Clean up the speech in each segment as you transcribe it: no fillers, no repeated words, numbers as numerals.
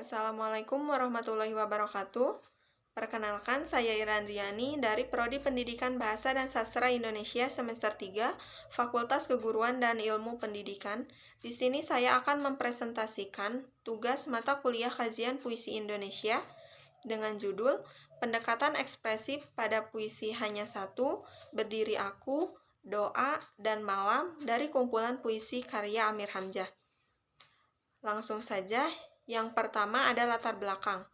Assalamualaikum warahmatullahi wabarakatuh. Perkenalkan, saya Irandriani dari Prodi Pendidikan Bahasa dan Sastra Indonesia semester 3, Fakultas Keguruan dan Ilmu Pendidikan. Di sini saya akan mempresentasikan tugas mata kuliah kajian puisi Indonesia dengan judul Pendekatan Ekspresif pada Puisi Hanya Satu, Berdiri Aku, Doa, dan Malam dari kumpulan puisi karya Amir Hamzah. Langsung saja, yang pertama ada latar belakang.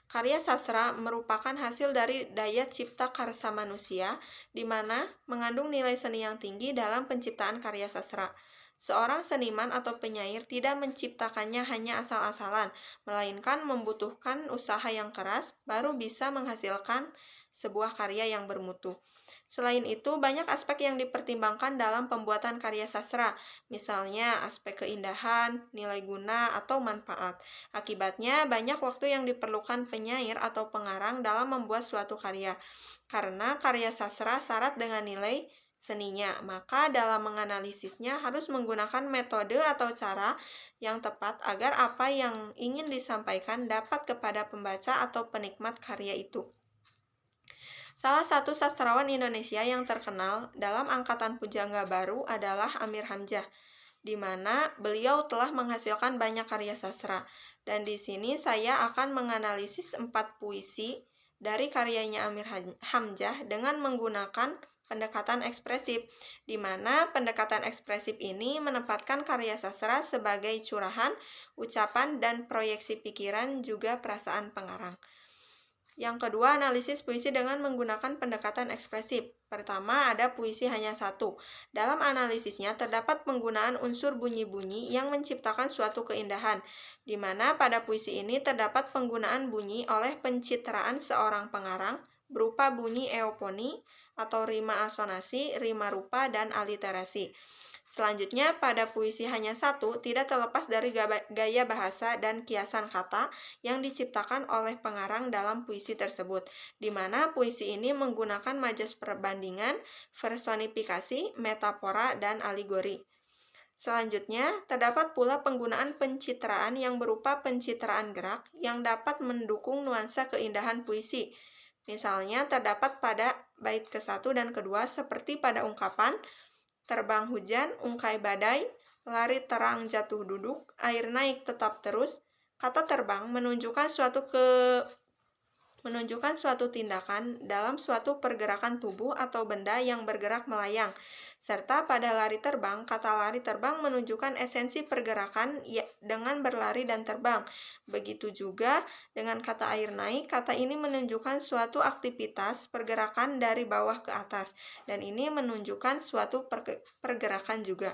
Karya sastra merupakan hasil dari daya cipta karsa manusia, di mana mengandung nilai seni yang tinggi dalam penciptaan karya sastra. Seorang seniman atau penyair tidak menciptakannya hanya asal-asalan, melainkan membutuhkan usaha yang keras baru bisa menghasilkan sebuah karya yang bermutu. Selain itu, banyak aspek yang dipertimbangkan dalam pembuatan karya sastra, misalnya aspek keindahan, nilai guna, atau manfaat. Akibatnya, banyak waktu yang diperlukan penyair atau pengarang dalam membuat suatu karya. Karena karya sastra syarat dengan nilai seninya, maka dalam menganalisisnya harus menggunakan metode atau cara yang tepat agar apa yang ingin disampaikan dapat kepada pembaca atau penikmat karya itu. Salah satu sastrawan Indonesia yang terkenal dalam angkatan pujangga baru adalah Amir Hamzah, di mana beliau telah menghasilkan banyak karya sastra. Dan di sini saya akan menganalisis 4 puisi dari karyanya Amir Hamzah dengan menggunakan pendekatan ekspresif, di mana pendekatan ekspresif ini menempatkan karya sastra sebagai curahan, ucapan, dan proyeksi pikiran juga perasaan pengarang. Yang kedua, analisis puisi dengan menggunakan pendekatan ekspresif. Pertama, ada puisi hanya satu. Dalam analisisnya terdapat penggunaan unsur bunyi-bunyi yang menciptakan suatu keindahan, di mana pada puisi ini terdapat penggunaan bunyi oleh pencitraan seorang pengarang berupa bunyi eoponi atau rima asonasi, rima rupa, dan aliterasi. Selanjutnya, pada puisi hanya satu, tidak terlepas dari gaya bahasa dan kiasan kata yang diciptakan oleh pengarang dalam puisi tersebut, di mana puisi ini menggunakan majas perbandingan, personifikasi, metafora, dan alegori. Selanjutnya, terdapat pula penggunaan pencitraan yang berupa pencitraan gerak yang dapat mendukung nuansa keindahan puisi. Misalnya, terdapat pada bait ke-1 dan kedua seperti pada ungkapan terbang hujan, ungkai badai, lari terang jatuh duduk, air naik tetap terus. Kata terbang menunjukkan suatu tindakan dalam suatu pergerakan tubuh atau benda yang bergerak melayang. Serta pada lari terbang, kata lari terbang menunjukkan esensi pergerakan dengan berlari dan terbang. Begitu juga dengan kata air naik, kata ini menunjukkan suatu aktivitas pergerakan dari bawah ke atas, dan ini menunjukkan suatu pergerakan juga.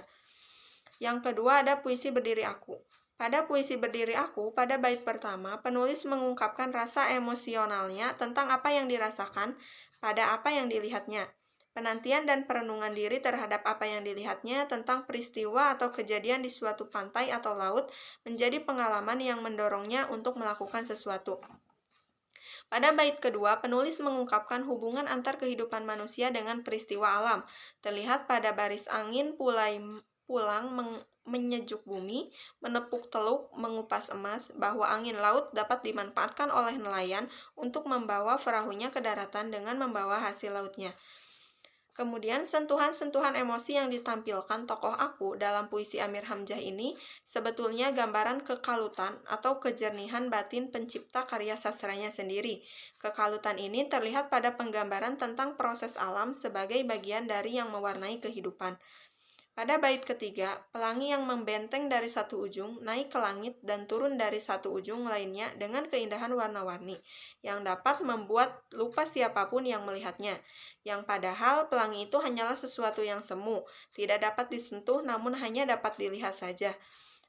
Yang kedua ada puisi Berdiri Aku. Pada puisi Berdiri Aku, pada bait pertama, penulis mengungkapkan rasa emosionalnya tentang apa yang dirasakan pada apa yang dilihatnya. Penantian dan perenungan diri terhadap apa yang dilihatnya tentang peristiwa atau kejadian di suatu pantai atau laut menjadi pengalaman yang mendorongnya untuk melakukan sesuatu. Pada bait kedua, penulis mengungkapkan hubungan antar kehidupan manusia dengan peristiwa alam. Terlihat pada baris angin pulang menyejuk bumi, menepuk teluk, mengupas emas, bahwa angin laut dapat dimanfaatkan oleh nelayan untuk membawa perahunya ke daratan dengan membawa hasil lautnya. Kemudian, sentuhan-sentuhan emosi yang ditampilkan tokoh aku dalam puisi Amir Hamzah ini sebetulnya gambaran kekalutan atau kejernihan batin pencipta karya sastranya sendiri. Kekalutan ini terlihat pada penggambaran tentang proses alam sebagai bagian dari yang mewarnai kehidupan. Pada bait ketiga, pelangi yang membenteng dari satu ujung naik ke langit dan turun dari satu ujung lainnya dengan keindahan warna-warni, yang dapat membuat lupa siapapun yang melihatnya. Yang padahal pelangi itu hanyalah sesuatu yang semu, tidak dapat disentuh namun hanya dapat dilihat saja.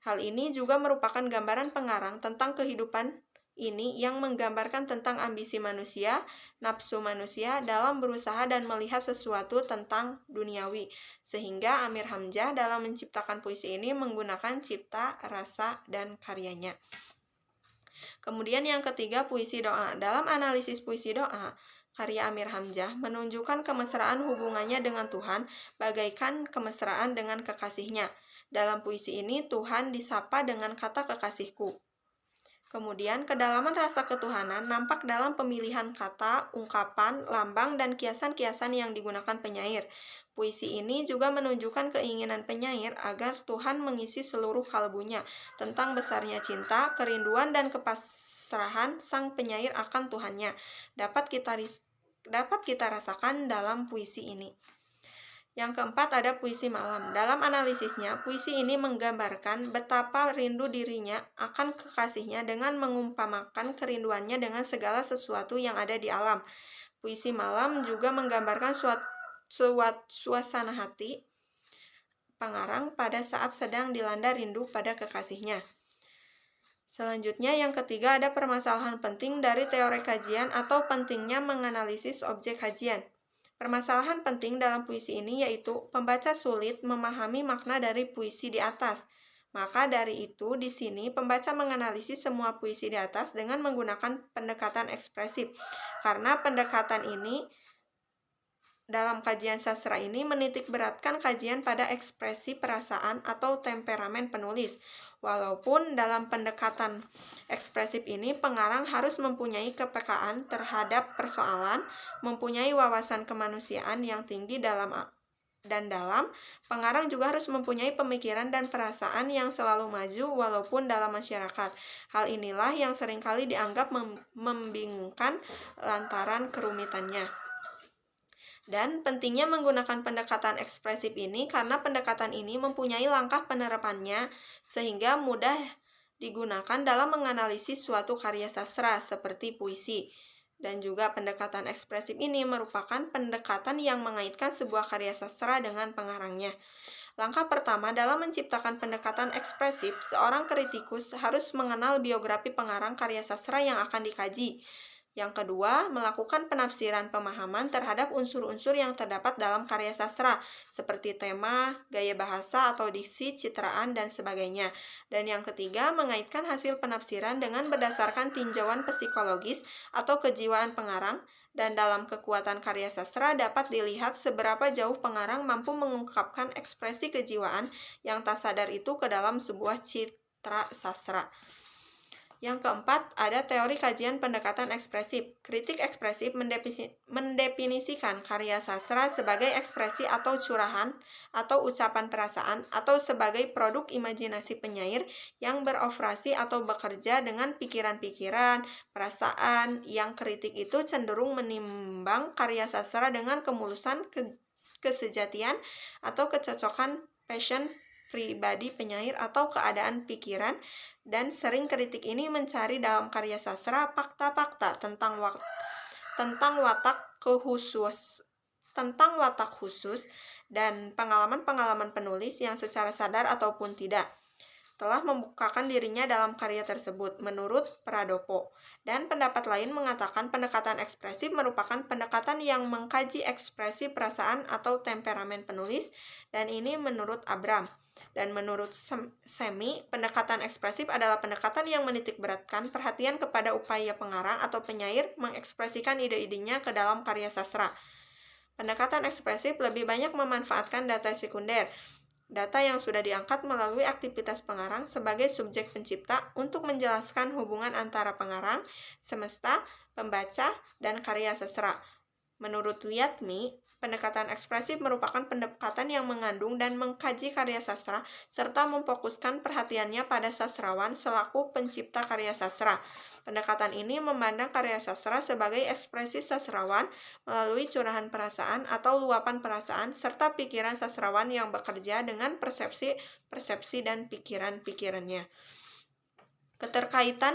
Hal ini juga merupakan gambaran pengarang tentang kehidupan ini yang menggambarkan tentang ambisi manusia, nafsu manusia dalam berusaha dan melihat sesuatu tentang duniawi. Sehingga Amir Hamzah dalam menciptakan puisi ini menggunakan cipta, rasa, dan karyanya. Kemudian yang ketiga, puisi doa. Dalam analisis puisi doa, karya Amir Hamzah menunjukkan kemesraan hubungannya dengan Tuhan bagaikan kemesraan dengan kekasihnya. Dalam puisi ini, Tuhan disapa dengan kata kekasihku. Kemudian, kedalaman rasa ketuhanan nampak dalam pemilihan kata, ungkapan, lambang, dan kiasan-kiasan yang digunakan penyair. Puisi ini juga menunjukkan keinginan penyair agar Tuhan mengisi seluruh kalbunya tentang besarnya cinta, kerinduan, dan kepasrahan sang penyair akan Tuhannya. Dapat kita rasakan dalam puisi ini. Yang keempat ada puisi malam. Dalam analisisnya, puisi ini menggambarkan betapa rindu dirinya akan kekasihnya dengan mengumpamakan kerinduannya dengan segala sesuatu yang ada di alam. Puisi malam juga menggambarkan suasana hati pengarang pada saat sedang dilanda rindu pada kekasihnya. Selanjutnya, yang ketiga ada permasalahan penting dari teori kajian atau pentingnya menganalisis objek kajian. Permasalahan penting dalam puisi ini yaitu pembaca sulit memahami makna dari puisi di atas. Maka dari itu, di sini pembaca menganalisis semua puisi di atas dengan menggunakan pendekatan ekspresif. Karena pendekatan ini dalam kajian sastra ini menitik beratkan kajian pada ekspresi perasaan atau temperamen penulis. Walaupun dalam pendekatan ekspresif ini pengarang harus mempunyai kepekaan terhadap persoalan, mempunyai wawasan kemanusiaan yang tinggi dalam, pengarang juga harus mempunyai pemikiran dan perasaan yang selalu maju walaupun dalam masyarakat. Hal inilah yang seringkali dianggap membingungkan lantaran kerumitannya. Dan pentingnya menggunakan pendekatan ekspresif ini karena pendekatan ini mempunyai langkah penerapannya sehingga mudah digunakan dalam menganalisis suatu karya sastra seperti puisi. Dan juga pendekatan ekspresif ini merupakan pendekatan yang mengaitkan sebuah karya sastra dengan pengarangnya. Langkah pertama dalam menciptakan pendekatan ekspresif, seorang kritikus harus mengenal biografi pengarang karya sastra yang akan dikaji. Yang kedua, melakukan penafsiran pemahaman terhadap unsur-unsur yang terdapat dalam karya sastra, seperti tema, gaya bahasa atau diksi, citraan, dan sebagainya. Dan yang ketiga, mengaitkan hasil penafsiran dengan berdasarkan tinjauan psikologis atau kejiwaan pengarang, dan dalam kekuatan karya sastra dapat dilihat seberapa jauh pengarang mampu mengungkapkan ekspresi kejiwaan yang tak sadar itu ke dalam sebuah citra sastra. Yang keempat, ada teori kajian pendekatan ekspresif. Kritik ekspresif mendefinisikan karya sastra sebagai ekspresi atau curahan atau ucapan perasaan atau sebagai produk imajinasi penyair yang beroperasi atau bekerja dengan pikiran-pikiran, perasaan. Yang kritik itu cenderung menimbang karya sastra dengan kemulusan, kesejatian, atau kecocokan passion pribadi penyair atau keadaan pikiran, dan sering kritik ini mencari dalam karya sastra fakta-fakta tentang watak khusus dan pengalaman-pengalaman penulis yang secara sadar ataupun tidak telah membukakan dirinya dalam karya tersebut, menurut Pradopo. Dan pendapat lain mengatakan pendekatan ekspresif merupakan pendekatan yang mengkaji ekspresi perasaan atau temperamen penulis, dan ini menurut Abram. Dan menurut Semi, pendekatan ekspresif adalah pendekatan yang menitik beratkan perhatian kepada upaya pengarang atau penyair mengekspresikan ide-idenya ke dalam karya sastra. Pendekatan ekspresif lebih banyak memanfaatkan data sekunder, data yang sudah diangkat melalui aktivitas pengarang sebagai subjek pencipta untuk menjelaskan hubungan antara pengarang, semesta, pembaca, dan karya sastra. Menurut Wiyatmi, pendekatan ekspresif merupakan pendekatan yang mengandung dan mengkaji karya sastra serta memfokuskan perhatiannya pada sastrawan selaku pencipta karya sastra. Pendekatan ini memandang karya sastra sebagai ekspresi sastrawan melalui curahan perasaan atau luapan perasaan serta pikiran sastrawan yang bekerja dengan persepsi dan pikiran-pikirannya. Keterkaitan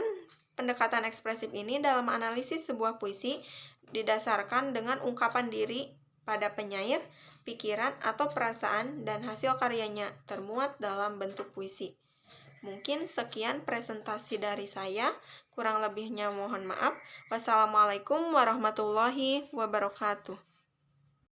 pendekatan ekspresif ini dalam analisis sebuah puisi didasarkan dengan ungkapan diri pada penyair, pikiran, atau perasaan, dan hasil karyanya termuat dalam bentuk puisi. Mungkin sekian presentasi dari saya, kurang lebihnya mohon maaf. Wassalamualaikum warahmatullahi wabarakatuh.